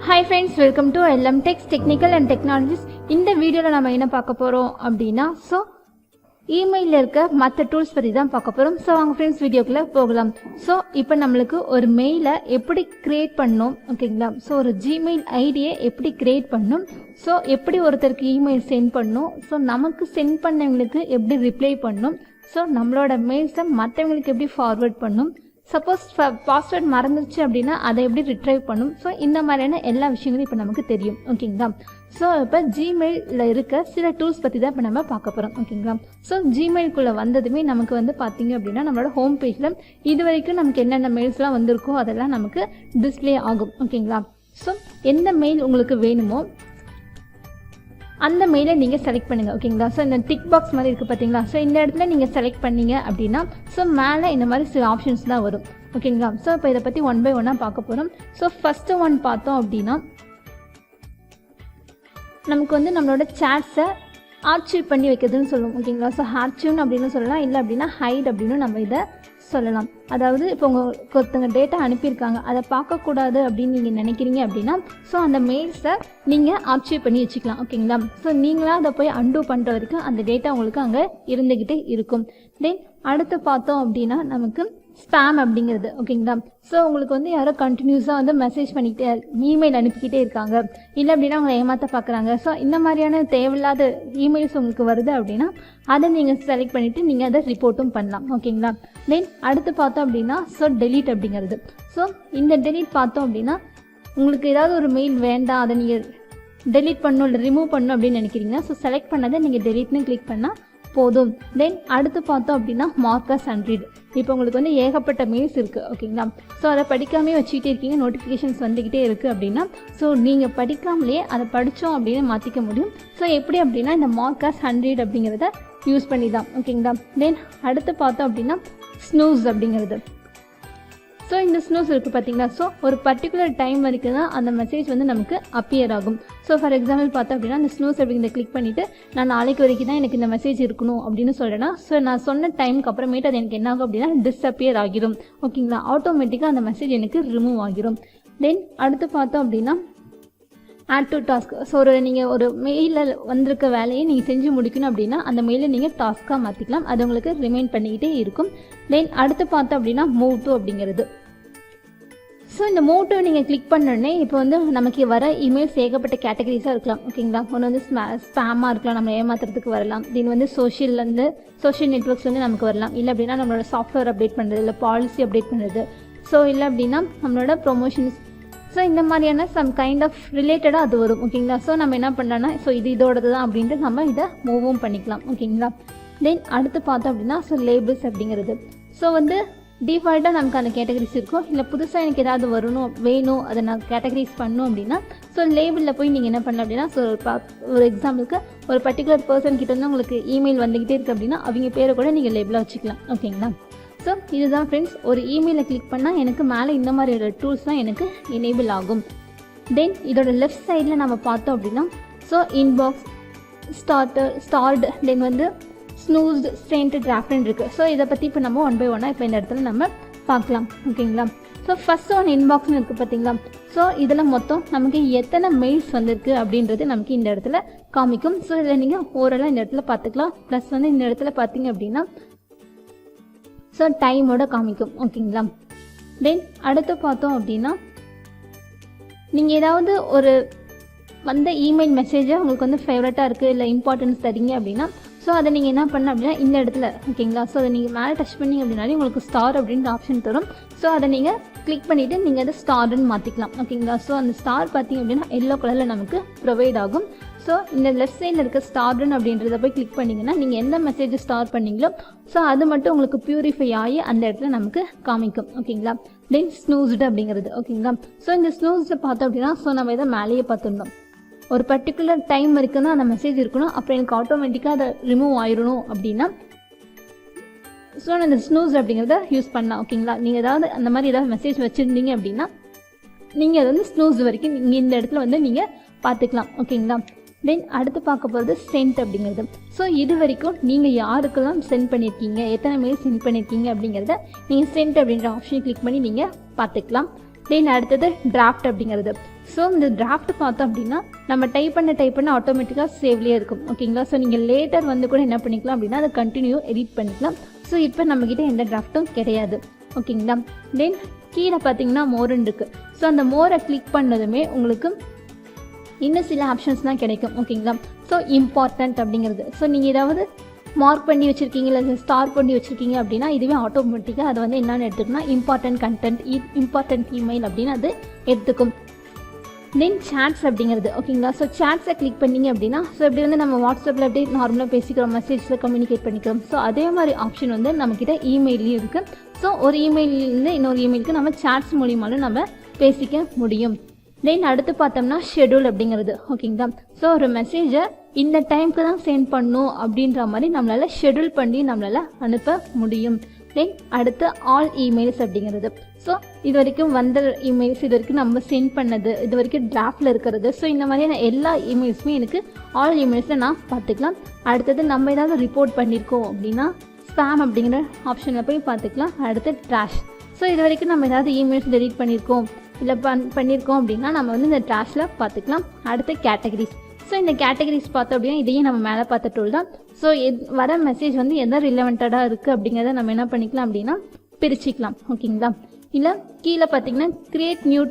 Hi friends, welcome to LM Techs Technical and Technologies. இந்த வீடியோவில் நம்ம என்ன பார்க்க போகிறோம் அப்படின்னா இமெயிலில் இருக்க மற்ற டூல்ஸ் பற்றி தான் பார்க்க போகிறோம். வாங்க ஃப்ரெண்ட்ஸ் வீடியோக்குள்ளே போகலாம். இப்போ நம்மளுக்கு ஒரு மெயிலை எப்படி க்ரியேட் பண்ணணும் ஓகேங்களா. ஒரு ஜிமெயில் ஐடியை எப்படி க்ரியேட் பண்ணணும், எப்படி ஒருத்தருக்கு இமெயில் சென்ட் பண்ணணும், நமக்கு சென்ட் பண்ணவங்களுக்கு எப்படி ரிப்ளை பண்ணணும், நம்மளோட மெயில்ஸை மற்றவங்களுக்கு எப்படி ஃபார்வர்ட் பண்ணணும், சப்போஸ் பாஸ்வேர்ட் மறந்துச்சு அப்படின்னா அதை எப்படி ரிட்ரைவ் பண்ணும். இந்த மாதிரியான எல்லா விஷயங்களும் இப்போ நமக்கு தெரியும் ஓகேங்களா. இப்போ ஜிமெயிலில் இருக்க சில டூல்ஸ் பற்றி தான் இப்போ நம்ம பார்க்க போகிறோம் ஓகேங்களா. ஜிமெயிலுக்குள்ளே வந்ததுமே நமக்கு பார்த்தீங்க அப்படின்னா நம்மளோட ஹோம் பேஜில் இது வரைக்கும் நமக்கு என்னென்ன மெயில்ஸ்லாம் வந்திருக்கோ அதெல்லாம் நமக்கு டிஸ்பிளே ஆகும் ஓகேங்களா. எந்த மெயில் உங்களுக்கு வேணுமோ அந்த மெயிலை நீங்கள் செலக்ட் பண்ணுங்கள் ஓகேங்களா. இந்த டிக் பாக்ஸ் மாதிரி இருக்குது பார்த்தீங்களா. இந்த இடத்துல நீங்கள் செலக்ட் பண்ணீங்க அப்படின்னா மேலே இந்த மாதிரி சில ஆப்ஷன்ஸ் தான் வரும் ஓகேங்களா. இப்போ இதை பற்றி ஒன் பை ஒன்னாக பார்க்க போகிறோம். ஃபஸ்ட்டு ஒன் பார்த்தோம் அப்படின்னா நமக்கு நம்மளோட சேட்ஸை ஆர்ச்சீவ் பண்ணி வைக்கிறதுன்னு சொல்லுவோம் ஓகேங்களா. ஆர்ச்சீவ்னு அப்படின்னு சொல்லலாம், இல்லை அப்படின்னா ஹைட் அப்படின்னு நம்ம இதை சொல்லலாம். அதாவது இப்போ உங்களுக்கு ஒருத்தங்க டேட்டா அனுப்பியிருக்காங்க, அதை பார்க்கக்கூடாது அப்படின்னு நீங்கள் நினைக்கிறீங்க அப்படின்னா அந்த மெயில்ஸை நீங்கள் ஆர்ச்சீவ் பண்ணி வச்சுக்கலாம் ஓகேங்களா. நீங்களாக அதை போய் அன்டூ பண்ணுற வரைக்கும் அந்த டேட்டா உங்களுக்கு அங்கே இருந்துக்கிட்டே இருக்கும். தென் அடுத்து பார்த்தோம் அப்படின்னா நமக்கு ஸ்பேம் அப்படிங்கிறது ஓகேங்களா. உங்களுக்கு யாரோ கண்டினியூஸாக மெசேஜ் பண்ணிக்கிட்டே இமெயில் அனுப்பிக்கிட்டே இருக்காங்க, இல்லை அப்படின்னா அவங்களை ஏமாற்ற பார்க்குறாங்க. இந்த மாதிரியான தேவையில்லாத இமெயில்ஸ் உங்களுக்கு வருது அப்படின்னா அதை நீங்கள் செலக்ட் பண்ணிவிட்டு நீங்கள் அதை ரிப்போர்ட்டும் பண்ணலாம் ஓகேங்களா. தென் அடுத்து பார்த்தோம் அப்படின்னா டெலீட் அப்படிங்கிறது. இந்த டெலீட் பார்த்தோம் அப்படின்னா உங்களுக்கு ஏதாவது ஒரு மெயில் வேண்டாம், அதை நீங்கள் டெலீட் பண்ணணும் இல்லை ரிமூவ் பண்ணணும் அப்படின்னு நினைக்கிறீங்கன்னா செலக்ட் பண்ணதை நீங்கள் டெலீட்னு கிளிக் பண்ணால் போதும். தென் அடுத்து பார்த்தோம் அப்படின்னா மார்க்கஸ் அண்ட் ரீட். இப்போ உங்களுக்கு ஏகப்பட்ட மெயில்ஸ் இருக்குது ஓகேங்களா. அதை படிக்காமே வச்சுக்கிட்டே இருக்கீங்க, நோட்டிஃபிகேஷன்ஸ் வந்துக்கிட்டே இருக்குது அப்படின்னா நீங்கள் படிக்காமலேயே அதை படித்தோம் அப்படின்னு மாற்றிக்க முடியும். எப்படி அப்படின்னா இந்த மார்க்கஸ் அண்ட் ரீட் அப்படிங்கிறத யூஸ் பண்ணி தான் ஓகேங்களா. தென் அடுத்து பார்த்தோம் அப்படின்னா ஸ்னூஸ் அப்படிங்கிறது. இந்த ஸ்னூஸ் இருக்குது பார்த்தீங்களா. ஒரு பர்டிகுலர் டைம் வரைக்கும் தான் அந்த மெசேஜ் நமக்கு அப்பியர் ஆகும். ஃபார் எக்ஸாம்பிள் பார்த்தோம் அப்படின்னா அந்த ஸ்னூஸ் அப்படிங்கிறத கிளிக் பண்ணிவிட்டு நான் நாளைக்கு வரைக்கும் தான் எனக்கு இந்த மெசேஜ் இருக்கணும் அப்படின்னு சொல்கிறேன்னா நான் சொன்ன டைமுக்கு அப்புறமேட்டு அது எனக்கு என்ன ஆகும் அப்படின்னா டிஸ்அப்பியர் ஆகிரும் ஓகேங்களா. ஆட்டோமேட்டிக்காக அந்த மெசேஜ் எனக்கு ரிமூவ் ஆகிரும். தென் அடுத்து பார்த்தோம் அப்படின்னா ஆட் டு டாஸ்க். நீங்கள் ஒரு மெயிலில் வந்திருக்க வேலையை நீங்கள் செஞ்சு முடிக்கணும் அப்படின்னா அந்த மெயிலை நீங்கள் டாஸ்க்காக மாற்றிக்கலாம், அது உங்களுக்கு ரிமைண்ட் பண்ணிக்கிட்டே இருக்கும். தென் அடுத்து பார்த்தோம் அப்படின்னா மூவ் டு அப்படிங்கிறது. இந்த மூவ் டு நீங்கள் கிளிக் பண்ணோடனே இப்போ நமக்கு வர இமெயில்ஸ் ஏகப்பட்ட கேட்டகரிஸாக இருக்கலாம் ஓகேங்களா. ஒன்று ஸ்பேமாக இருக்கலாம், நம்ம ஏமாத்துறதுக்கு வரலாம். தென் சோஷியல் நெட்ஒர்க்ஸ்லேருந்து நமக்கு வரலாம், இல்லை அப்படின்னா நம்மளோட சாஃப்ட்வேர் அப்டேட் பண்ணுறது, இல்லை பாலிசி அப்டேட் பண்ணுறது, இல்லை அப்படின்னா நம்மளோட ப்ரொமோஷன்ஸ். இந்த மாதிரியான சம் கைண்ட் ஆஃப் ரிலேட்டடாக அது வரும் ஓகேங்களா. நம்ம என்ன பண்ணோன்னா இதோடது தான் அப்படின்ட்டு நம்ம இதை மூவும் பண்ணிக்கலாம் ஓகேங்களா. தென் அடுத்து பார்த்தோம் அப்படின்னா லேபிள்ஸ் அப்படிங்கிறது. டிஃபால்ட்டாக நமக்கு அந்த கேட்டகரிஸ் இருக்கும், இல்லை புதுசாக எனக்கு ஏதாவது வேணும் அதை நான் கேட்டகரிஸ் பண்ணணும் அப்படின்னா லேபிளில் போய் நீங்கள் என்ன பண்ணலாம் அப்படின்னா ஒரு எக்ஸாம்பிளுக்கு ஒரு பர்டிகுலர் பர்சன் கிட்ட உங்களுக்கு இமெயில் வந்துக்கிட்டே இருக்குது அப்படின்னா அவங்க பேரை கூட நீங்கள் லேபிளாக வச்சுக்கலாம் ஓகேங்களா. இதுதான் ஃப்ரெண்ட்ஸ், ஒரு இமெயிலை கிளிக் பண்ணால் எனக்கு மேலே இந்த மாதிரி டூல்ஸ் தான் எனக்கு எனேபிள் ஆகும். தென் இதோட லெஃப்ட் சைடில் நம்ம பார்த்தோம் அப்படின்னா இன்பாக்ஸ், ஸ்டார்டு, தென் ஸ்னூஸ்டு, சென்ட், டிராஃப்ட்னு இருக்குது. இதை பற்றி இப்போ நம்ம ஒன் பை ஒன்னாக இப்போ இந்த இடத்துல நம்ம பார்க்கலாம் ஓகேங்களா. ஃபஸ்ட்டு ஒன் இன்பாக்ஸ்னு இருக்குது பார்த்தீங்களா. இதில் மொத்தம் நமக்கு எத்தனை மெயில்ஸ் வந்திருக்கு அப்படின்றது நமக்கு இந்த இடத்துல காமிக்கும். இதில் நீங்கள் ஓரளவு இந்த இடத்துல பார்த்துக்கலாம். ப்ளஸ் இந்த இடத்துல பார்த்தீங்க அப்படின்னா டைமோட காமிக்கும் ஓகேங்களா. தென் அடுத்து பார்த்தோம் அப்படின்னா நீங்கள் ஏதாவது ஒரு வந்த இமெயில் மெசேஜை உங்களுக்கு ஃபேவரட்டாக இருக்குது, இல்லை இம்பார்ட்டன்ஸ் தரீங்க அப்படின்னா அதை நீங்கள் என்ன பண்ண அப்படின்னா இந்த இடத்துல ஓகேங்களா. அதை நீங்கள் மேலே டச் பண்ணிங்க அப்படின்னாலே உங்களுக்கு ஸ்டார் அப்படின்ற ஆப்ஷன் தரும். அதை நீங்கள் கிளிக் பண்ணிவிட்டு நீங்கள் அதை ஸ்டார்னு மாற்றிக்கலாம் ஓகேங்களா. அந்த ஸ்டார் பார்த்தீங்க அப்படின்னா எல்லோ கலரில் நமக்கு ப்ரொவைட் ஆகும். இந்த லெஃப்ட் சைடில் இருக்க ஸ்டார்டன் அப்படின்றத போய் கிளிக் பண்ணிங்கன்னா நீங்கள் எந்த மெசேஜ் ஸ்டார் பண்ணிங்களோ அது மட்டும் உங்களுக்கு பியூரிஃபை ஆகி அந்த இடத்துல நமக்கு காமிக்கும் ஓகேங்களா. தென் ஸ்னூஸ்டு அப்படிங்கிறது ஓகேங்களா. இந்த ஸ்னூஸில் பார்த்தோம் அப்படின்னா நம்ம இதை மேலேயே பார்த்துருந்தோம், ஒரு பர்டிகுலர் டைம் வரைக்கும் தான் அந்த மெசேஜ் இருக்கணும், அப்புறம் எனக்கு ஆட்டோமேட்டிக்காக அதை ரிமூவ் ஆயிடணும் அப்படின்னா அந்த ஸ்னூஸ் அப்படிங்கிறத யூஸ் பண்ணலாம் ஓகேங்களா. நீங்கள் ஏதாவது அந்த மாதிரி ஏதாவது மெசேஜ் வச்சுருந்தீங்க அப்படின்னா நீங்கள் அதை ஸ்னூஸ் வரைக்கும் நீங்கள் இந்த இடத்துல நீங்கள் பார்த்துக்கலாம் ஓகேங்களா. தென் அடுத்து பார்க்க போகிறது சென்ட் அப்படிங்கிறது. இது வரைக்கும் நீங்கள் யாருக்கெல்லாம் சென்ட் பண்ணியிருக்கீங்க, எத்தனை மெயில் சென்ட் பண்ணியிருக்கீங்க அப்படிங்கிறத நீங்கள் சென்ட் அப்படின்ற ஆப்ஷனை கிளிக் பண்ணி நீங்கள் பார்த்துக்கலாம். தென் அடுத்தது டிராஃப்ட் அப்படிங்கிறது. ஸோ இந்த டிராஃப்ட் பார்த்தோம் அப்படின்னா நம்ம டைப் பண்ண ஆட்டோமேட்டிக்காக சேவ்லேயே இருக்கும் ஓகேங்களா. ஸோ நீங்கள் லேட்டர் வந்து கூட என்ன பண்ணிக்கலாம் அப்படின்னா அதை கண்டினியூ எடிட் பண்ணிக்கலாம். ஸோ இப்போ நம்மக்கிட்ட எந்த டிராஃப்ட்டும் கிடையாது ஓகேங்களா. தென் கீழே பார்த்தீங்கன்னா மோர்னு இருக்குது. ஸோ அந்த மோரை கிளிக் பண்ணதுமே உங்களுக்கு இன்னும் சில ஆப்ஷன்ஸ் தான் கிடைக்கும் ஓகேங்களா. ஸோ இம்பார்ட்டண்ட் அப்படிங்கிறது. ஸோ நீங்கள் ஏதாவது மார்க் பண்ணி வச்சுருக்கீங்க இல்லை ஸ்டார் பண்ணி வச்சுருக்கீங்க அப்படின்னா இதுவே ஆட்டோமேட்டிக்காக அதை வந்து என்னென்னு எடுத்துக்கணும், இம்பார்ட்டன்ட் கண்டென்ட், இம்பார்ட்டன்ட் இமெயில் அப்படின்னு அது எடுத்துக்கும். தென் சேட்ஸ் அப்படிங்கிறது ஓகேங்களா. ஸோ சேட்ஸை கிளிக் பண்ணிங்க அப்படின்னா ஸோ இப்படி வந்து நம்ம வாட்ஸ்அப்பில் எப்படி நார்மலாக பேசிக்கிறோம், மெசேஜில் கம்யூனிகேட் பண்ணிக்கிறோம். ஸோ அதே மாதிரி ஆப்ஷன் வந்து நம்மக்கிட்ட இமெயிலையும் இருக்குது. ஸோ ஒரு இமெயிலேருந்து இன்னொரு இமெயிலுக்கு நம்ம சேட்ஸ் மூலியமாலும் நம்ம பேசிக்க முடியும். தென் அடுத்து பார்த்தோம்னா ஷெடியூல் அப்படிங்கிறது ஓகேங்களா. ஸோ ஒரு மெசேஜை இந்த டைமுக்கு தான் சென்ட் பண்ணணும் அப்படின்ற மாதிரி நம்மளால் ஷெடியூல் பண்ணி நம்மளால் அனுப்ப முடியும். தென் அடுத்து ஆல் இமெயில்ஸ் அப்படிங்கிறது. ஸோ இது வரைக்கும் வந்த இமெயில்ஸ், இது வரைக்கும் நம்ம சென்ட் பண்ணது, இது வரைக்கும் டிராஃப்டில் இருக்கிறது, ஸோ இந்த மாதிரியான எல்லா இமெயில்ஸுமே எனக்கு ஆல் இமெயில்ஸில் நான் பார்த்துக்கலாம். அடுத்தது நம்ம ஏதாவது ரிப்போர்ட் பண்ணியிருக்கோம் அப்படின்னா ஸ்பேம் அப்படிங்கிற ஆப்ஷனில் போய் பார்த்துக்கலாம். அடுத்து ட்ராஷ். ஸோ இது வரைக்கும் நம்ம ஏதாவது இமெயில்ஸ் டெலீட் பண்ணியிருக்கோம் இல்லை பண்ணியிருக்கோம் அப்படின்னா நம்ம வந்து இந்த ட்ராஷில் பார்த்துக்கலாம். அடுத்து கேட்டகரிஸ். ஸோ இந்த கேட்டகரிஸ் பார்த்தோம் அப்படின்னா இதையும் நம்ம மேலே பார்த்த டூல் தான். ஸோ வர மெசேஜ் வந்து எதை ரிலவெண்ட்டாக இருக்குது அப்படிங்கிறத நம்ம என்ன பண்ணிக்கலாம் அப்படின்னா பிரிச்சுக்கலாம் ஓகேங்களா. இல்லை கீழே பார்த்தீங்கன்னா கிரியேட் நியூ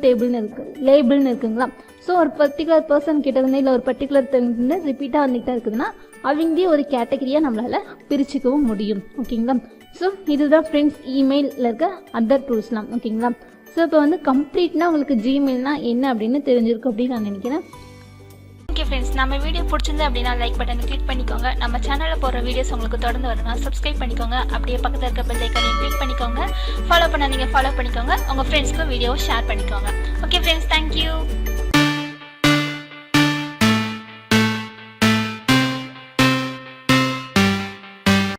லேபிள்னு இருக்குங்களா. ஸோ ஒரு பர்டிகுலர் பர்சன் கிட்ட இருந்து இல்லை ஒரு பர்டிகுலர் வந்து ரிப்பீட்டாக வந்துகிட்டே இருக்குதுன்னா அவங்களே ஒரு கேட்டகரியாக நம்மளால் பிரிச்சுக்கவும் முடியும் ஓகேங்களா. ஸோ இதுதான் ஃப்ரெண்ட்ஸ் இமெயிலில் இருக்க அதர் டூல்ஸ்லாம் ஓகேங்களா. ஸோ இப்போ வந்து கம்ப்ளீட்னா உங்களுக்கு ஜிமெயில்னா என்ன அப்படின்னு தெரிஞ்சிருக்கும் அப்படின்னு நான் நினைக்கிறேன். ஓகே ஃப்ரெண்ட்ஸ், நம்ம வீடியோ பிடிச்சிருந்து அப்படின்னா லைக் பட்டனை கிளிக் பண்ணிக்கோங்க. நம்ம சேனலில் போடுற வீடியோஸ் உங்களுக்கு தொடர்ந்து வரணும்னா சப்ஸ்கிரைப் பண்ணிக்கோங்க. அப்படியே பக்கத்தில் இருக்க பெல் ஐக்கானையும் கிளிக் பண்ணிக்கோங்க. ஃபாலோ பண்ணாதீங்க, ஃபாலோ பண்ணிக்கோங்க. உங்கள் ஃப்ரெண்ட்ஸ்க்கும் வீடியோவை ஷேர் பண்ணிக்கோங்க. Okay friends, thank you.